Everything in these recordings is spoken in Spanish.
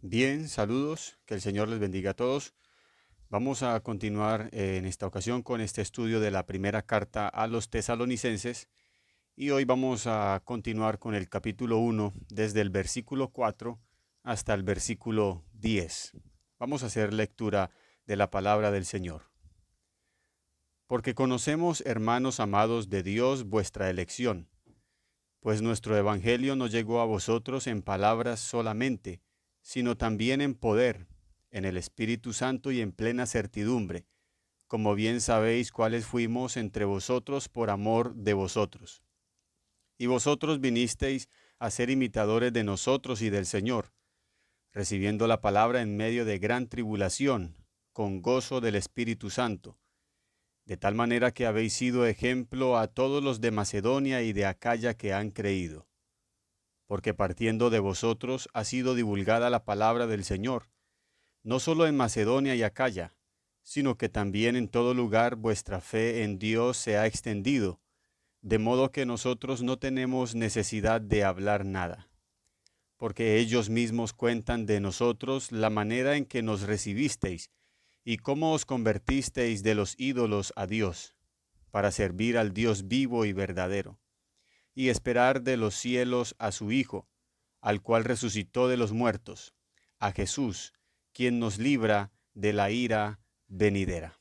Bien, saludos, que el Señor les bendiga a todos. Vamos a continuar en esta ocasión con este estudio de la primera carta a los tesalonicenses y hoy vamos a continuar con el capítulo 1 desde el versículo 4 hasta el versículo 10. Vamos a hacer lectura de la palabra del Señor. Porque conocemos, hermanos amados de Dios, vuestra elección, pues nuestro evangelio no llegó a vosotros en palabras solamente, sino también en poder, en el Espíritu Santo y en plena certidumbre, como bien sabéis cuáles fuimos entre vosotros por amor de vosotros. Y vosotros vinisteis a ser imitadores de nosotros y del Señor, recibiendo la palabra en medio de gran tribulación, con gozo del Espíritu Santo, de tal manera que habéis sido ejemplo a todos los de Macedonia y de Acaya que han creído. Porque partiendo de vosotros ha sido divulgada la palabra del Señor, no solo en Macedonia y Acaya, sino que también en todo lugar vuestra fe en Dios se ha extendido, de modo que nosotros no tenemos necesidad de hablar nada, porque ellos mismos cuentan de nosotros la manera en que nos recibisteis y cómo os convertisteis de los ídolos a Dios, para servir al Dios vivo y verdadero, y esperar de los cielos a su Hijo, al cual resucitó de los muertos, a Jesús, quien nos libra de la ira venidera.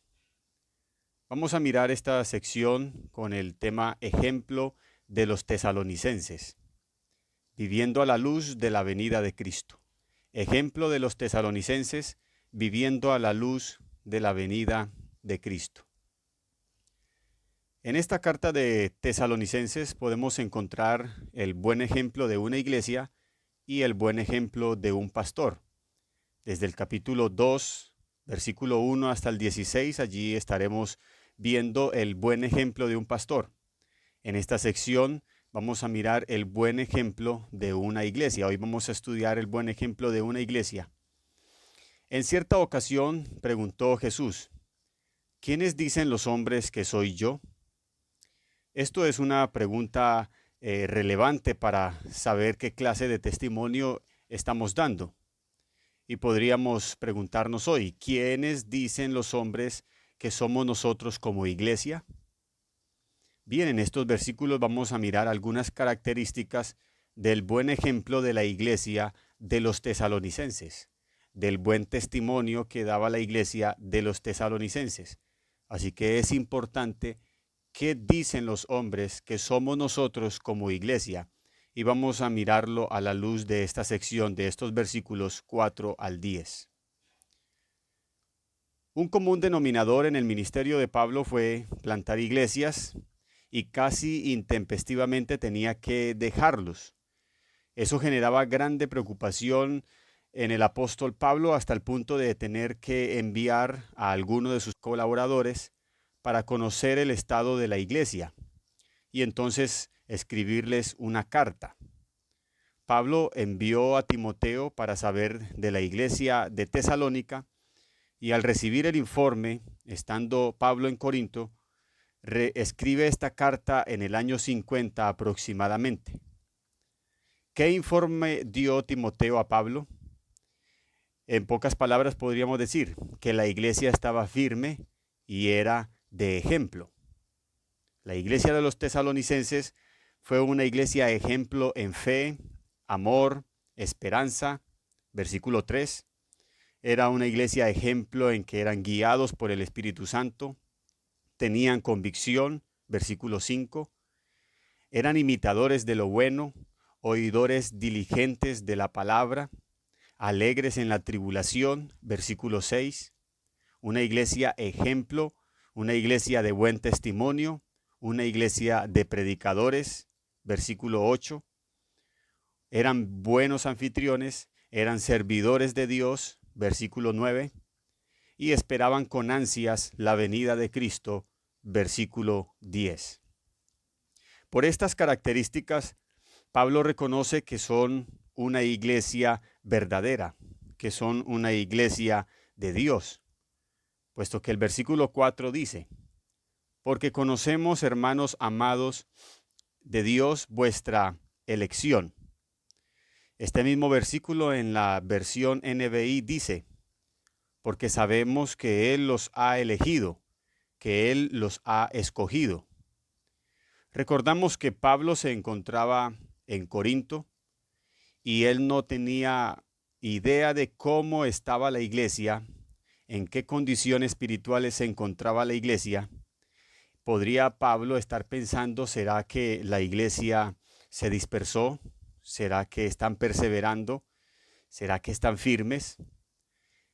Vamos a mirar esta sección con el tema ejemplo de los tesalonicenses, viviendo a la luz de la venida de Cristo. Ejemplo de los tesalonicenses viviendo a la luz de la venida de Cristo. En esta carta de Tesalonicenses podemos encontrar el buen ejemplo de una iglesia y el buen ejemplo de un pastor. Desde el capítulo 2, versículo 1 hasta el 16, allí estaremos viendo el buen ejemplo de un pastor. En esta sección vamos a mirar el buen ejemplo de una iglesia. Hoy vamos a estudiar el buen ejemplo de una iglesia. En cierta ocasión preguntó Jesús, ¿quiénes dicen los hombres que soy yo? Esto es una pregunta relevante para saber qué clase de testimonio estamos dando. Y podríamos preguntarnos hoy, ¿quiénes dicen los hombres que somos nosotros como iglesia? Bien, en estos versículos vamos a mirar algunas características del buen ejemplo de la iglesia de los tesalonicenses, del buen testimonio que daba la iglesia de los tesalonicenses. Así que es importante qué dicen los hombres que somos nosotros como iglesia. Y vamos a mirarlo a la luz de esta sección, de estos versículos 4 al 10. Un común denominador en el ministerio de Pablo fue plantar iglesias y casi intempestivamente tenía que dejarlos. Eso generaba grande preocupación en el apóstol Pablo hasta el punto de tener que enviar a alguno de sus colaboradores para conocer el estado de la iglesia y entonces escribirles una carta. Pablo envió a Timoteo para saber de la iglesia de Tesalónica y al recibir el informe, estando Pablo en Corinto, escribe esta carta en el año 50 aproximadamente. ¿Qué informe dio Timoteo a Pablo? En pocas palabras podríamos decir que la iglesia estaba firme y era de ejemplo. La iglesia de los tesalonicenses fue una iglesia ejemplo en fe, amor, esperanza, versículo 3. Era una iglesia ejemplo en que eran guiados por el Espíritu Santo, tenían convicción, versículo 5. Eran imitadores de lo bueno, oidores diligentes de la palabra, alegres en la tribulación, versículo 6. Una iglesia ejemplo, una iglesia de buen testimonio, una iglesia de predicadores, versículo 8. Eran buenos anfitriones, eran servidores de Dios, versículo 9. Y esperaban con ansias la venida de Cristo, versículo 10. Por estas características, Pablo reconoce que son una iglesia verdadera, que son una iglesia de Dios, puesto que el versículo 4 dice, porque conocemos, hermanos amados de Dios, vuestra elección. Este mismo versículo en la versión NBI dice, porque sabemos que Él los ha elegido, que Él los ha escogido. Recordamos que Pablo se encontraba en Corinto y él no tenía idea de cómo estaba la iglesia, en qué condiciones espirituales se encontraba la iglesia. ¿Podría Pablo estar pensando, será que la iglesia se dispersó? ¿Será que están perseverando? ¿Será que están firmes?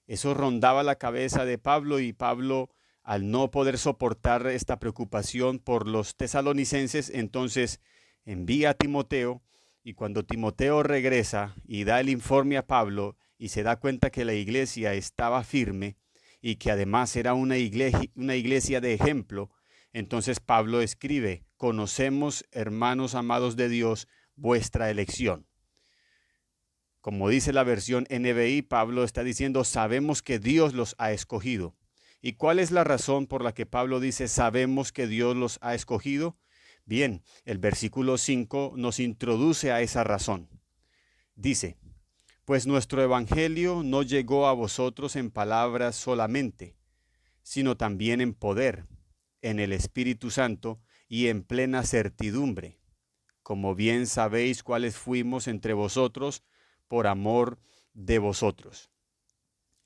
Eso rondaba la cabeza de Pablo y Pablo, al no poder soportar esta preocupación por los tesalonicenses, entonces envía a Timoteo, y cuando Timoteo regresa y da el informe a Pablo y se da cuenta que la iglesia estaba firme y que además era una iglesia de ejemplo, entonces Pablo escribe, conocemos, hermanos amados de Dios, vuestra elección. Como dice la versión NBI, Pablo está diciendo, sabemos que Dios los ha escogido. ¿Y cuál es la razón por la que Pablo dice, sabemos que Dios los ha escogido? Bien, el versículo 5 nos introduce a esa razón. Dice, pues nuestro evangelio no llegó a vosotros en palabras solamente, sino también en poder, en el Espíritu Santo y en plena certidumbre, como bien sabéis cuáles fuimos entre vosotros por amor de vosotros.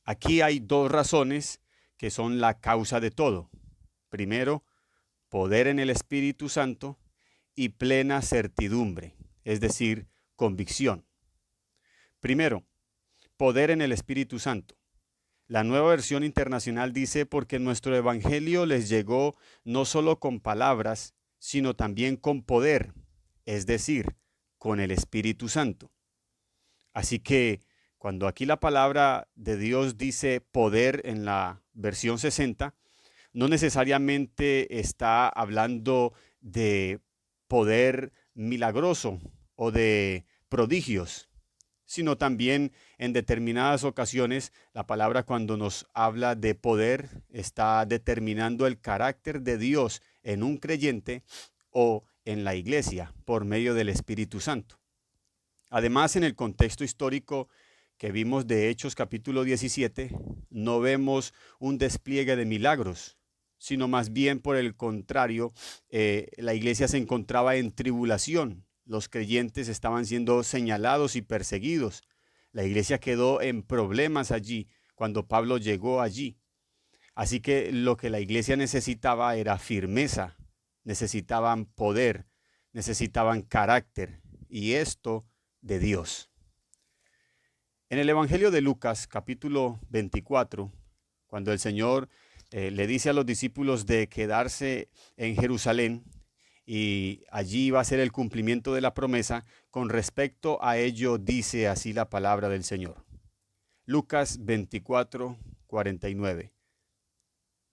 Aquí hay dos razones que son la causa de todo. Primero, poder en el Espíritu Santo y plena certidumbre, es decir, convicción. Primero, poder en el Espíritu Santo. La Nueva Versión Internacional dice, porque nuestro evangelio les llegó no solo con palabras, sino también con poder, es decir, con el Espíritu Santo. Así que cuando aquí la palabra de Dios dice poder en la versión 60, no necesariamente está hablando de poder milagroso o de prodigios, sino también en determinadas ocasiones la palabra cuando nos habla de poder está determinando el carácter de Dios en un creyente o en la iglesia por medio del Espíritu Santo. Además, en el contexto histórico que vimos de Hechos capítulo 17, no vemos un despliegue de milagros, sino más bien por el contrario, la iglesia se encontraba en tribulación. Los creyentes estaban siendo señalados y perseguidos. La iglesia quedó en problemas allí cuando Pablo llegó allí. Así que lo que la iglesia necesitaba era firmeza, necesitaban poder, necesitaban carácter, y esto de Dios. En el Evangelio de Lucas, capítulo 24, cuando el Señor le dice a los discípulos de quedarse en Jerusalén y allí va a ser el cumplimiento de la promesa, con respecto a ello dice así la palabra del Señor. Lucas 24, 49.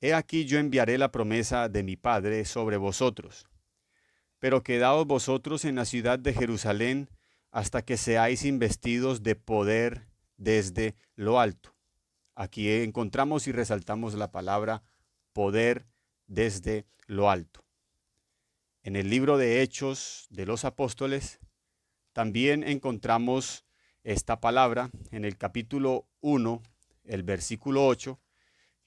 He aquí yo enviaré la promesa de mi Padre sobre vosotros, pero quedaos vosotros en la ciudad de Jerusalén hasta que seáis investidos de poder desde lo alto. Aquí encontramos y resaltamos la palabra poder desde lo alto. En el libro de Hechos de los Apóstoles también encontramos esta palabra en el capítulo 1, el versículo 8,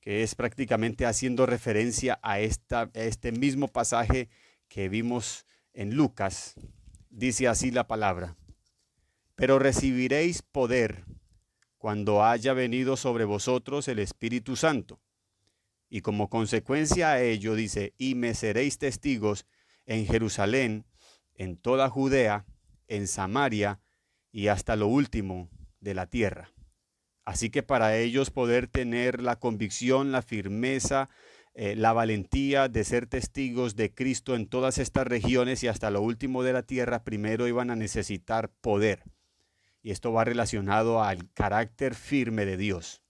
que es prácticamente haciendo referencia a este mismo pasaje que vimos en Lucas. Dice así la palabra: pero recibiréis poder cuando haya venido sobre vosotros el Espíritu Santo. Y como consecuencia a ello dice, y me seréis testigos en Jerusalén, en toda Judea, en Samaria y hasta lo último de la tierra. Así que para ellos poder tener la convicción, la firmeza, la valentía de ser testigos de Cristo en todas estas regiones y hasta lo último de la tierra, primero iban a necesitar poder. Y esto va relacionado al carácter firme de Dios.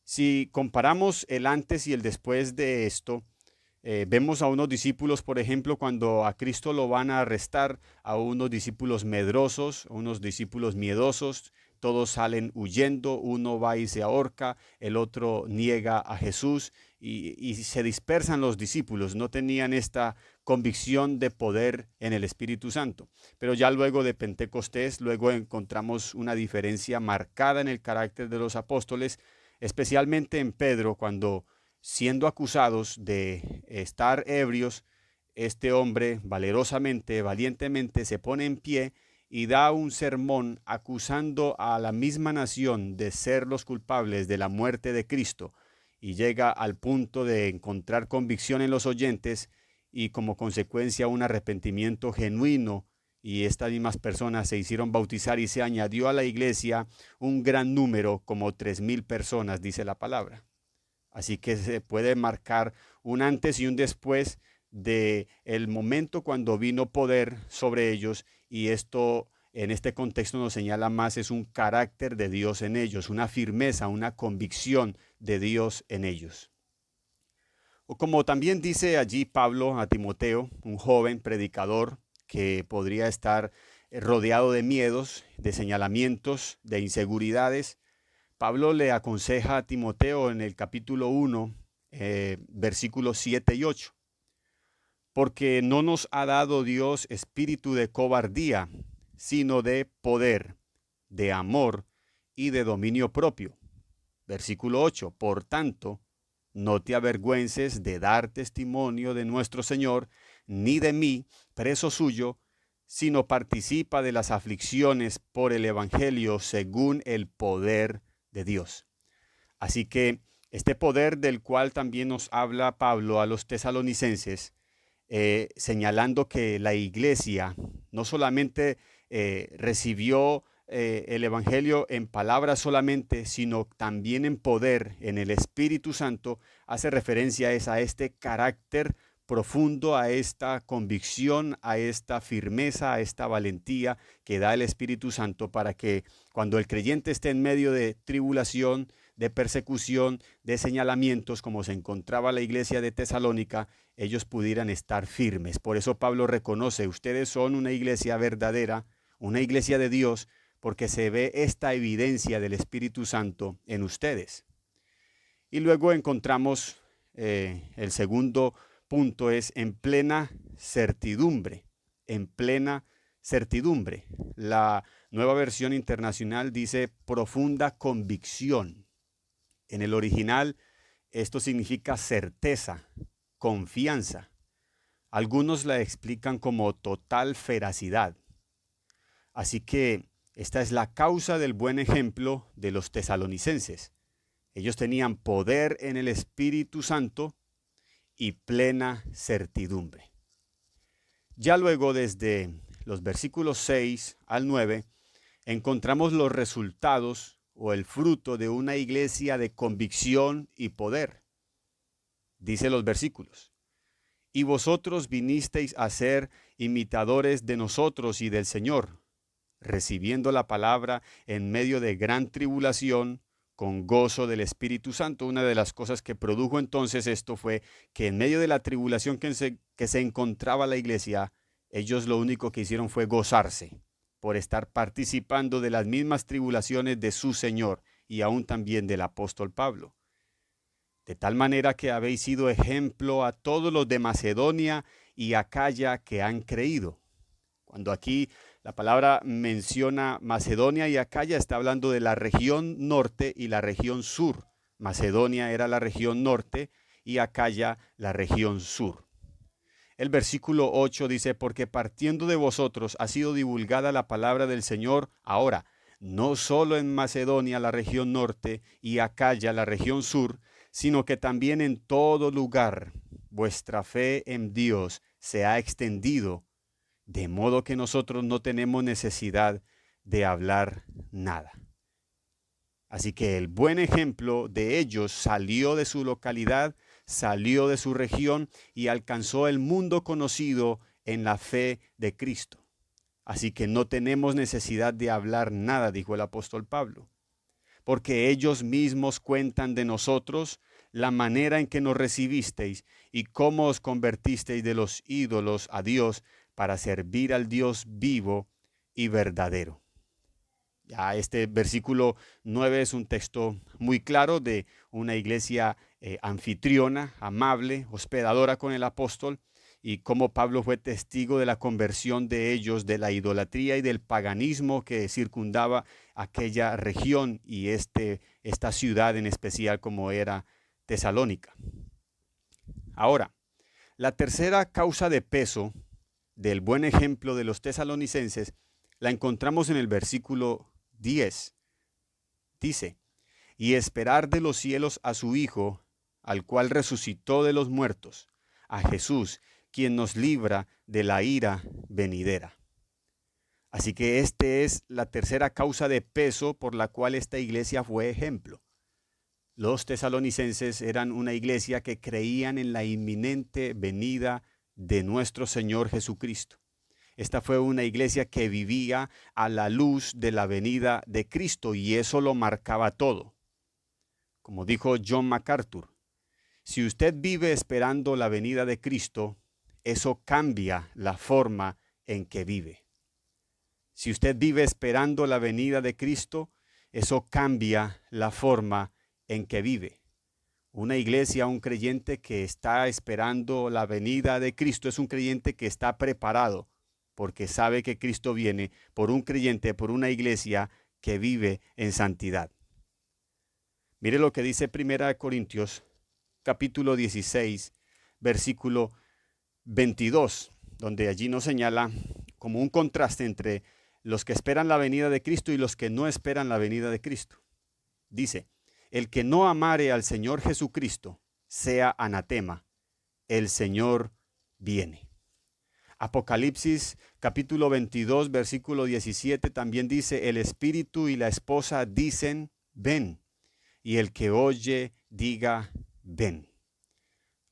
Si comparamos el antes y el después de esto, vemos a unos discípulos, por ejemplo, cuando a Cristo lo van a arrestar, a unos discípulos medrosos, a unos discípulos miedosos, todos salen huyendo, uno va y se ahorca, el otro niega a Jesús y se dispersan los discípulos, no tenían esta convicción de poder en el Espíritu Santo. Pero ya luego de Pentecostés, luego encontramos una diferencia marcada en el carácter de los apóstoles, especialmente en Pedro, cuando siendo acusados de estar ebrios, este hombre valerosamente, valientemente se pone en pie y da un sermón acusando a la misma nación de ser los culpables de la muerte de Cristo, y llega al punto de encontrar convicción en los oyentes y como consecuencia un arrepentimiento genuino, y estas mismas personas se hicieron bautizar y se añadió a la iglesia un gran número, como 3,000 personas, dice la palabra. Así que se puede marcar un antes y un después de el momento cuando vino poder sobre ellos, y esto en este contexto nos señala más es un carácter de Dios en ellos, una firmeza, una convicción de Dios en ellos. O como también dice allí Pablo a Timoteo, un joven predicador que podría estar rodeado de miedos, de señalamientos, de inseguridades, Pablo le aconseja a Timoteo en el capítulo 1, versículos 7 y 8. Porque no nos ha dado Dios espíritu de cobardía, sino de poder, de amor y de dominio propio. Versículo 8. Por tanto, no te avergüences de dar testimonio de nuestro Señor, ni de mí, preso suyo, sino participa de las aflicciones por el Evangelio según el poder de Dios. Así que este poder del cual también nos habla Pablo a los tesalonicenses, señalando que la iglesia no solamente recibió el Evangelio en palabras solamente, sino también en poder, en el Espíritu Santo, hace referencia a este carácter profundo, a esta convicción, a esta firmeza, a esta valentía que da el Espíritu Santo para que cuando el creyente esté en medio de tribulación, de persecución, de señalamientos, como se encontraba la iglesia de Tesalónica, ellos pudieran estar firmes. Por eso Pablo reconoce, ustedes son una iglesia verdadera, una iglesia de Dios, porque se ve esta evidencia del Espíritu Santo en ustedes. Y luego encontramos el segundo punto es en plena certidumbre, en plena certidumbre. La Nueva Versión Internacional dice profunda convicción. En el original esto significa certeza, confianza. Algunos la explican como total veracidad. Así que esta es la causa del buen ejemplo de los tesalonicenses. Ellos tenían poder en el Espíritu Santo y plena certidumbre. Ya luego, desde los versículos 6 al 9, encontramos los resultados o el fruto de una iglesia de convicción y poder. Dice los versículos: y vosotros vinisteis a ser imitadores de nosotros y del Señor, recibiendo la palabra en medio de gran tribulación, con gozo del Espíritu Santo. Una de las cosas que produjo entonces esto fue que en medio de la tribulación que se encontraba la iglesia, ellos lo único que hicieron fue gozarse por estar participando de las mismas tribulaciones de su Señor y aún también del apóstol Pablo. De tal manera que habéis sido ejemplo a todos los de Macedonia y Acaya que han creído. Cuando aquí la palabra menciona Macedonia y Acaya, está hablando de la región norte y la región sur. Macedonia era la región norte y Acaya la región sur. El versículo 8 dice: porque partiendo de vosotros ha sido divulgada la palabra del Señor ahora, no solo en Macedonia la región norte y Acaya la región sur, sino que también en todo lugar vuestra fe en Dios se ha extendido, de modo que nosotros no tenemos necesidad de hablar nada. Así que el buen ejemplo de ellos salió de su localidad, salió de su región y alcanzó el mundo conocido en la fe de Cristo. Así que no tenemos necesidad de hablar nada, dijo el apóstol Pablo, porque ellos mismos cuentan de nosotros la manera en que nos recibisteis y cómo os convertisteis de los ídolos a Dios para servir al Dios vivo y verdadero. Ya este versículo 9 es un texto muy claro de una iglesia anfitriona, amable, hospedadora con el apóstol, y cómo Pablo fue testigo de la conversión de ellos, de la idolatría y del paganismo que circundaba aquella región y esta ciudad en especial como era Tesalónica. Ahora, la tercera causa de peso del buen ejemplo de los tesalonicenses la encontramos en el versículo 10. Dice, y esperar de los cielos a su Hijo, al cual resucitó de los muertos, a Jesús, quien nos libra de la ira venidera. Así que esta es la tercera causa de peso por la cual esta iglesia fue ejemplo. Los tesalonicenses eran una iglesia que creían en la inminente venida de nuestro Señor Jesucristo. Esta fue una iglesia que vivía a la luz de la venida de Cristo y eso lo marcaba todo. Como dijo John MacArthur, si usted vive esperando la venida de Cristo, eso cambia la forma en que vive. Si usted vive esperando la venida de Cristo, eso cambia la forma en que vive. Una iglesia, un creyente que está esperando la venida de Cristo es un creyente que está preparado porque sabe que Cristo viene, por un creyente, por una iglesia que vive en santidad. Mire lo que dice 1 Corintios, capítulo 16, versículo 22, donde allí nos señala como un contraste entre los que esperan la venida de Cristo y los que no esperan la venida de Cristo. Dice, el que no amare al Señor Jesucristo sea anatema, el Señor viene. Apocalipsis capítulo 22, versículo 17 también dice, el Espíritu y la esposa dicen, ven, y el que oye diga, ven.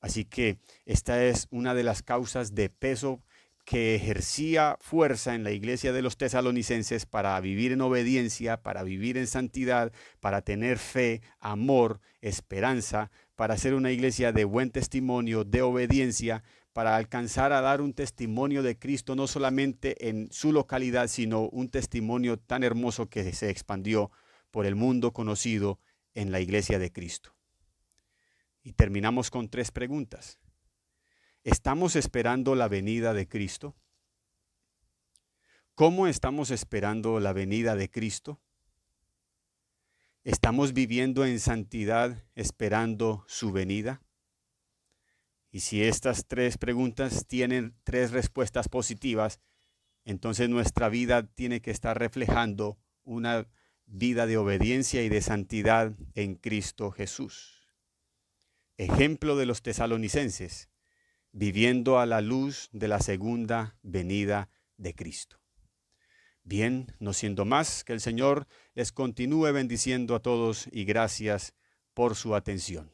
Así que esta es una de las causas de peso que ejercía fuerza en la iglesia de los tesalonicenses para vivir en obediencia, para vivir en santidad, para tener fe, amor, esperanza, para ser una iglesia de buen testimonio, de obediencia, para alcanzar a dar un testimonio de Cristo no solamente en su localidad, sino un testimonio tan hermoso que se expandió por el mundo conocido en la iglesia de Cristo. Y terminamos con 3 preguntas. ¿Estamos esperando la venida de Cristo? ¿Cómo estamos esperando la venida de Cristo? ¿Estamos viviendo en santidad esperando su venida? Y si estas 3 preguntas tienen 3 respuestas positivas, entonces nuestra vida tiene que estar reflejando una vida de obediencia y de santidad en Cristo Jesús. Ejemplo de los tesalonicenses, viviendo a la luz de la segunda venida de Cristo. Bien, no siendo más, que el Señor les continúe bendiciendo a todos y gracias por su atención.